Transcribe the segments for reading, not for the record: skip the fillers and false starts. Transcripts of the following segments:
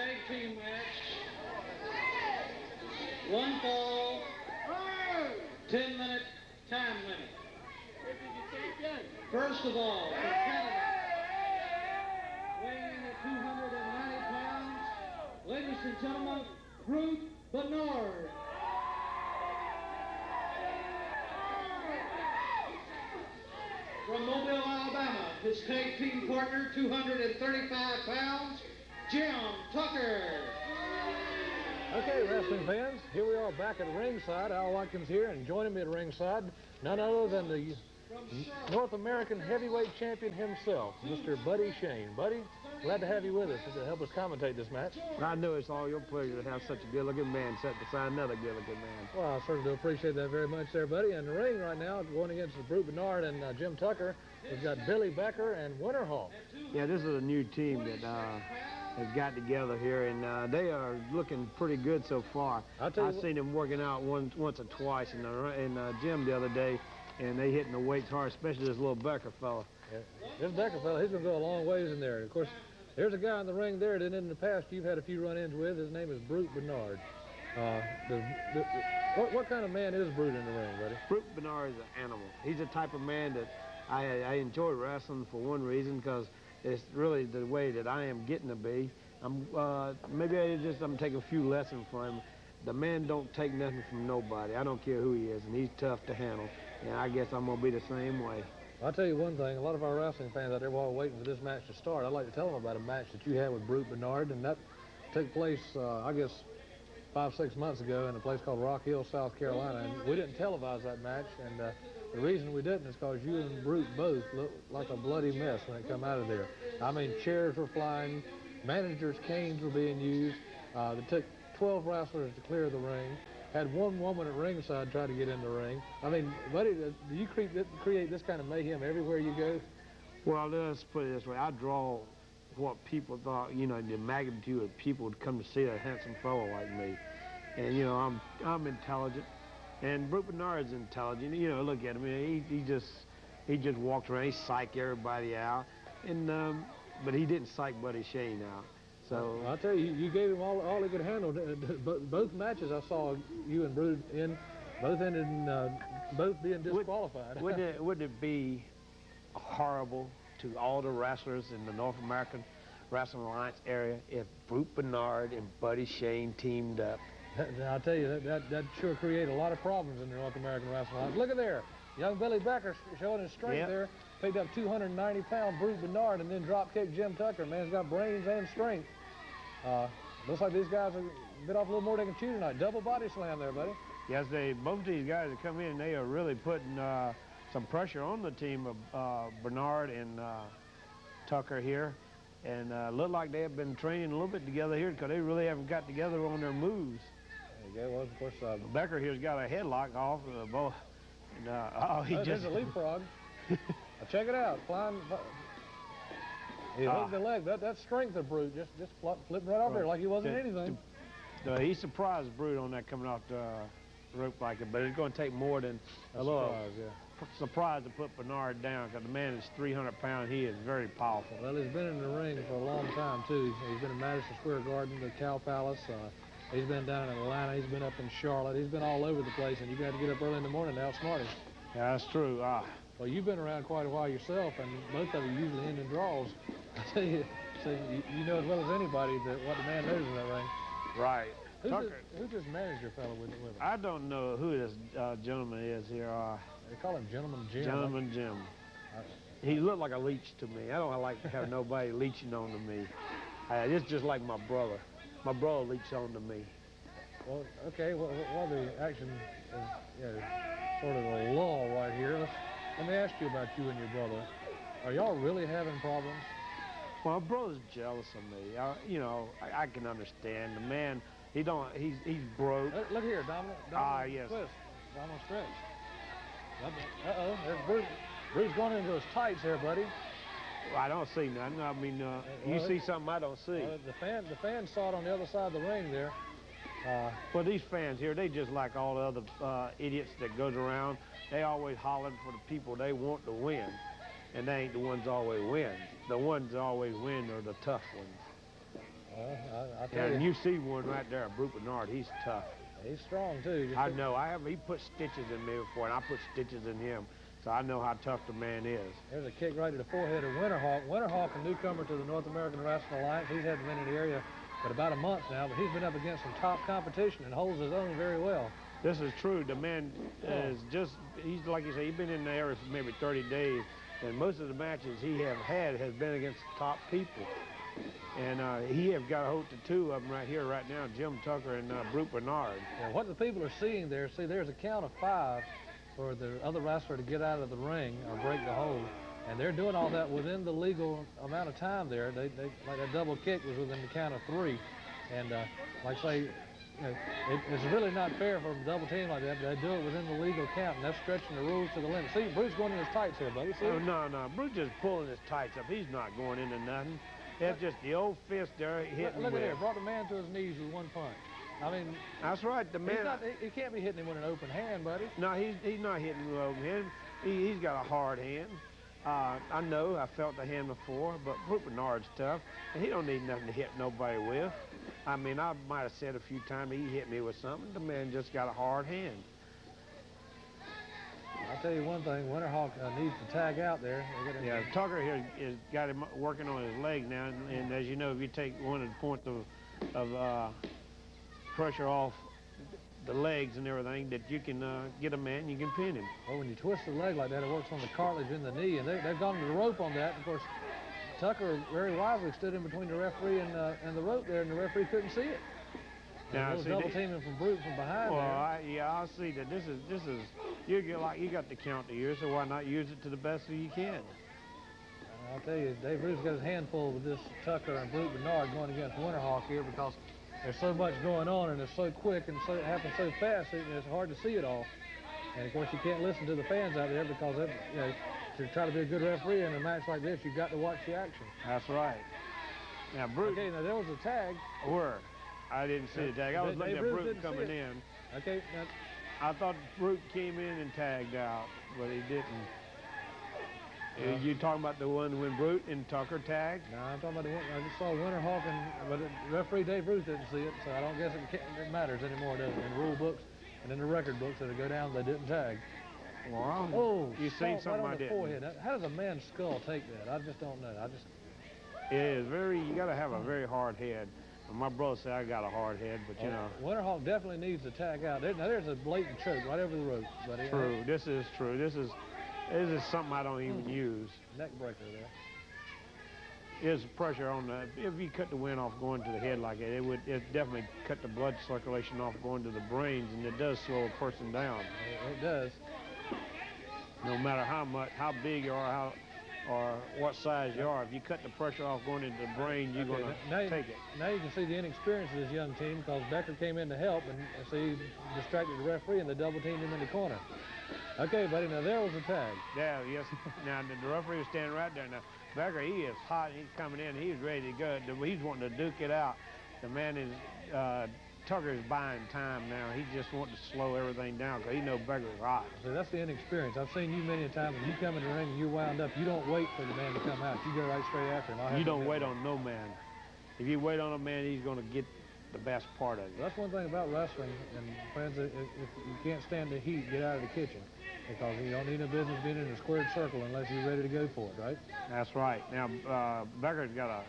tag team match. 1 fall, 10-minute time limit. First of all, for Canada, weighing in at 290 pounds, ladies and gentlemen, Brute Bernard. From Mobile, Alabama, his tag team partner, 235 pounds, Jim Tucker. Okay, wrestling fans, here we are back at ringside. Al Watkins here, and joining me at ringside, none other than the North American heavyweight champion himself, Mr. Buddy Shane. Buddy, glad to have you with us to help us commentate this match. I know it's all your pleasure to have such a good-looking man set beside another good-looking man. Well, I certainly do appreciate that very much there, buddy. In the ring right now, going against the Brute Bernard and Jim Tucker, we've got Billy Becker and Winterhawk. Yeah, this is a new team that has got together here, and they are looking pretty good so far. I've seen them working out once or twice in the gym the other day, and they hitting the weights hard, especially this little Becker fella. Yeah. This Becker fella, he's going to go a long ways in there. Of course, there's a guy in the ring there that in the past you've had a few run-ins with. His name is Brute Bernard. What kind of man is Brute in the ring, buddy? Brute Bernard is an animal. He's the type of man that I enjoy wrestling for one reason, because it's really the way that I am getting to be. Maybe I'm taking a few lessons from him. The man don't take nothing from nobody. I don't care who he is, and he's tough to handle. And I guess I'm going to be the same way. I'll tell you one thing. A lot of our wrestling fans out there, while waiting for this match to start, I'd like to tell them about a match that you had with Brute Bernard, and that took place, I guess, 5-6 months ago in a place called Rock Hill, South Carolina. And we didn't televise that match, and the reason we didn't is because you and Brute both looked like a bloody mess when it come out of there. I mean, chairs were flying, managers' canes were being used. It took 12 wrestlers to clear the ring. Had one woman at ringside try to get in the ring. I mean, buddy, do you create this kind of mayhem everywhere you go? Well, let's put it this way. I draw what people thought, you know, the magnitude of people would come to see a handsome fellow like me. And, you know, I'm intelligent. And Brute Bernard's intelligent. You know, look at him. He just walked around. He psyched everybody out. And but he didn't psych Buddy Shane out. So I'll tell you, you gave him all he could handle. Both matches I saw you and Brute in, both ended in both being disqualified. Wouldn't it be horrible to all the wrestlers in the North American Wrestling Alliance area if Brute Bernard and Buddy Shane teamed up? I'll tell you, that sure create a lot of problems in the North American Wrestling Alliance. Look at there. Young Billy Becker showing his strength there. Picked up 290-pound Brute Bernard and then drop-kicked Jim Tucker. Man's got brains and strength. Looks like these guys have bit off a little more than they can chew tonight. Double body slam there, buddy. Yes, both of these guys that come in, they are really putting some pressure on the team of Bernard and Tucker here. And look like they have been training a little bit together here, because they really haven't got together on their moves. Yeah, well, of course, Becker here's got a headlock off of both. And, there's a leapfrog. Check it out. Flying. He hooked the leg. That's strength of Brute. Just flipping right off there like he wasn't anything. He surprised Brute on that coming off the rope like it, but it's going to take more than a little surprise to put Bernard down, because the man is 300 pounds. He is very powerful. Well, he's been in the ring for a long time, too. He's been in Madison Square Garden, the Cow Palace. He's been down in Atlanta. He's been up in Charlotte. He's been all over the place, and you got to get up early in the morning to outsmart him. Yeah, that's true. Well, you've been around quite a while yourself, and both of you usually end in draws. I tell you, so you know as well as anybody what the man knows in that ring. Right. Who's this manager fellow with him? I don't know who this gentleman is here. They call him Gentleman Jim. Gentleman Jim. He looked like a leech to me. I don't like to have nobody leeching on to me. It's just like my brother. My brother leeches on to me. Well, okay. Well, while the action is sort of a lull right here, let me ask you about you and your brother. Are y'all really having problems? Well, my brother's jealous of me. You know, I can understand. The man, he's broke. Look here, Dominic. Yes. Twist. Dominic stretch. Uh-oh, there's Bruce. Bruce going into his tights there, buddy. Well, I don't see nothing. I mean, you see something I don't see. The fans saw it on the other side of the ring there. Well, these fans here, they just like all the other idiots that goes around. They always hollering for the people they want to win. And they ain't the ones always win. The ones that always win are the tough ones. I tell And you, you see one right there, Brute Bernard. He's tough. he's strong too. I know. He put stitches in me before, and I put stitches in him. So I know how tough the man is. There's a kick right to the forehead of Winterhawk. Winterhawk, a newcomer to the North American Wrestling Alliance. He's hadn't been in the area but about a month now, but he's been up against some top competition and holds his own very well. This is true. The man is he's like you say, he's been in the area for maybe 30 days, and most of the matches he have had has been against top people. And he have got a hold to two of them right here, right now, Jim Tucker and Brute Bernard. Yeah, what the people are seeing there, see, there's a count of 5 for the other wrestler to get out of the ring or break the hold. And they're doing all that within the legal amount of time there. They like that double kick was within the count of 3. And like I say, you know, it's really not fair for them to double team like that, but they do it within the legal count, and that's stretching the rules to the limit. See, Brute's going in his tights here, buddy. See? Oh, no, Brute just pulling his tights up. He's not going into nothing. It's just the old fist there hitting Look at with. here, brought the man to his knees with one punch. I mean, That's right, the man. he can't be hitting him with an open hand, buddy. No, he's not hitting with open hand. He's got a hard hand. I know, I felt the hand before, but Brute Bernard's tough, and he don't need nothing to hit nobody with. I mean, I might have said a few times he hit me with something. The man just got a hard hand. I'll tell you one thing, Winterhawk needs to tag out there. Yeah, Tucker here has got him working on his leg now, and as you know, if you take one of the points of pressure off the legs and everything, that you can get a man, you can pin him. Well, when you twist the leg like that, it works on the cartilage in the knee, and they've gone to the rope on that. Of course, Tucker very wisely stood in between the referee and the rope there, and the referee couldn't see it. Now, see, double teaming from Brute from behind well, there. I see that this is you got the count to use, so why not use it to the best that you can? I'll tell you, Dave Bruce's got his hand full with this Tucker and Brute Bernard going against Winterhawk here, because there's so much going on, and it's so quick, and it happens so fast, it's hard to see it all. And of course, you can't listen to the fans out there, because you know, to try to be a good referee in a match like this, you've got to watch the action. That's right. Now, Brute. Okay, now there was a tag. Where? I didn't see the tag. I was looking at Brute coming in. Okay, now, I thought Brute came in and tagged out, but he didn't. You talking about the one when Brute and Tucker tagged? No, I'm talking about the one. I just saw Winterhawk, but referee Dave Bruce didn't see it, so I don't guess it matters anymore, does it? In the rule books and in the record books that go down, they didn't tag. Well, you seen something right on I the didn't. Forehead. How does a man's skull take that? I just don't know. It is you got to have a very hard head. My brother said I got a hard head, but you know. Winterhawk definitely needs to tag out. Now there's a blatant choke right over the rope, buddy. True. This is true. This is something I don't even use. Neck breaker there. There's pressure on the. If you cut the wind off going to the head like that, it definitely cut the blood circulation off going to the brains, and it does slow a person down. It does. No matter how big you are, or what size you are, if you cut the pressure off going into the brain, you're going to take it. Now you can see the inexperience of this young team, because Becker came in to help, and so he distracted the referee, and they double teamed him in the corner. Okay, buddy, now there was a tag. Yeah, yes. Now the referee was standing right there. Now Becker, he is hot. He's coming in. He's ready to go. He's wanting to duke it out. The man is Tucker's buying time now. He just wants to slow everything down, because he knows Becker's hot. So that's the inexperience. I've seen you many a time. When you come in the ring and you're wound up, you don't wait for the man to come out. You go right straight after him. You don't wait on no man. If you wait on a man, he's going to get the best part of it. That's one thing about wrestling, and friends, if you can't stand the heat, get out of the kitchen, because you don't need no business being in a squared circle unless you're ready to go for it, right? That's right. Now, Becker's got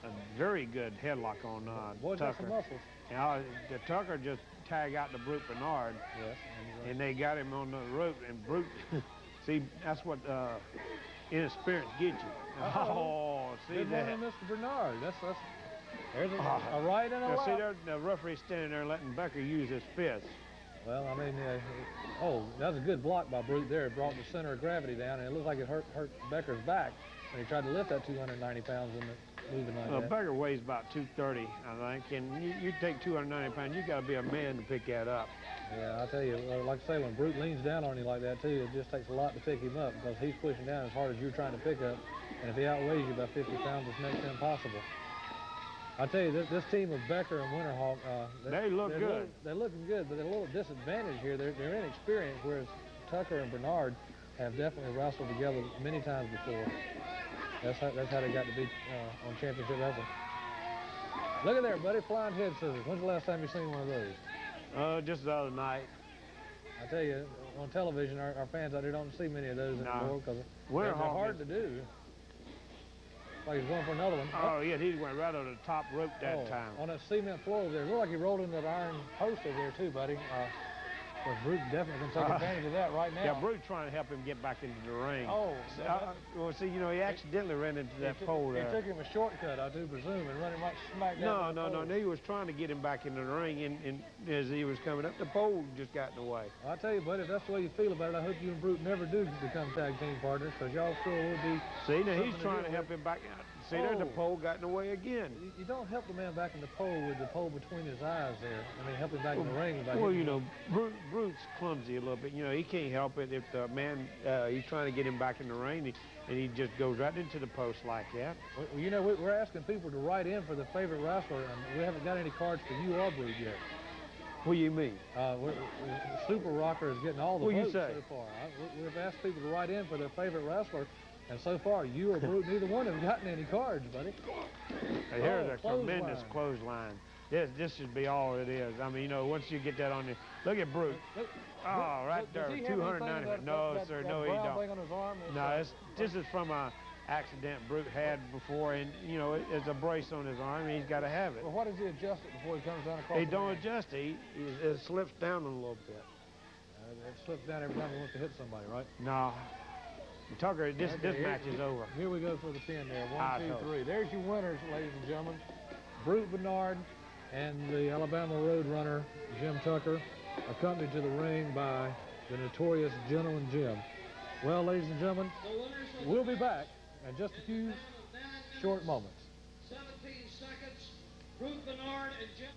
a very good headlock on Boy's Tucker. got some muscles. Now, the Tucker just tagged out the Brute Bernard, Yes. and they got him on the rope, and Brute, see, that's what inexperience gets you. Oh, see Good that? morning, Mr. Bernard. There's a right and a Now, left. see, the referee's standing there letting Becker use his fist. Well, I mean, that was a good block by Brute there. It brought the center of gravity down, and it looked like it hurt Becker's back when he tried to lift that 290 pounds in the moving like that. Becker weighs about 230, I think, and you take 290 pounds, you got to be a man to pick that up. Yeah, I'll tell you, like I say, when Brute leans down on you like that too, it just takes a lot to pick him up, because he's pushing down as hard as you're trying to pick up, and if he outweighs you by 50 pounds, it's next to impossible. I tell you, this team of Becker and Winterhawk, they look good. They're looking good, but they're a little disadvantaged here. They're inexperienced, whereas Tucker and Bernard have definitely wrestled together many times before. That's how they got to be on championship wrestling. Look at there, buddy, flying head scissors. When's the last time you seen one of those? Just the other night. I tell you, on television, our fans out there don't see many of those anymore because they're hard to do. Like he's going for another one. Oh, yeah, he went right over the top rope that time. On that cement floor over there. It looked like he rolled into that iron post over there too, buddy. But Brute definitely can take advantage of that right now. Yeah, Brute's trying to help him get back into the ring. Oh. Well, see, you know, he accidentally ran into that pole there. He took him a shortcut, I do presume, and run him right smack down. No, he was trying to get him back into the ring, and as he was coming up, the pole just got in the way. Well, I tell you, buddy, if that's the way you feel about it, I hope you and Brute never do become tag team partners, because y'all sure will be. See, now he's trying to help him back out. See, there, the pole got in the way again. You don't help the man back in the pole with the pole between his eyes there. I mean, help him back in the ring. Well, you know, Brute's clumsy a little bit. You know, he can't help it if the man, he's trying to get him back in the ring, and he just goes right into the post like that. Well, you know, we're asking people to write in for their favorite wrestler, and we haven't got any cards for you or Brute yet. What do you mean? Super Rocker is getting all the votes so far. We've asked people to write in for their favorite wrestler. And so far, you or Brute, neither one have gotten any cards, buddy. Hey, here's a tremendous clothesline. This should be all it is. I mean, you know, once you get that on there, look at Brute. Right there, 290. No, sir, no, he don't. On his arm no, this is from a accident Brute had before, and you know, it's a brace on his arm, and he's got to have it. Well, why does he adjust it before he comes down across? He don't adjust it. It slips down a little bit. It slips down every time he wants to hit somebody, right? No. Tucker, this match is over. Here we go for the pin there. 1, 2, 3. There's your winners, ladies and gentlemen. Brute Bernard and the Alabama Roadrunner, Jim Tucker, accompanied to the ring by the notorious Gentleman Jim. Well, ladies and gentlemen, we'll be back in just a few short moments. 17 seconds. Brute Bernard and Jim.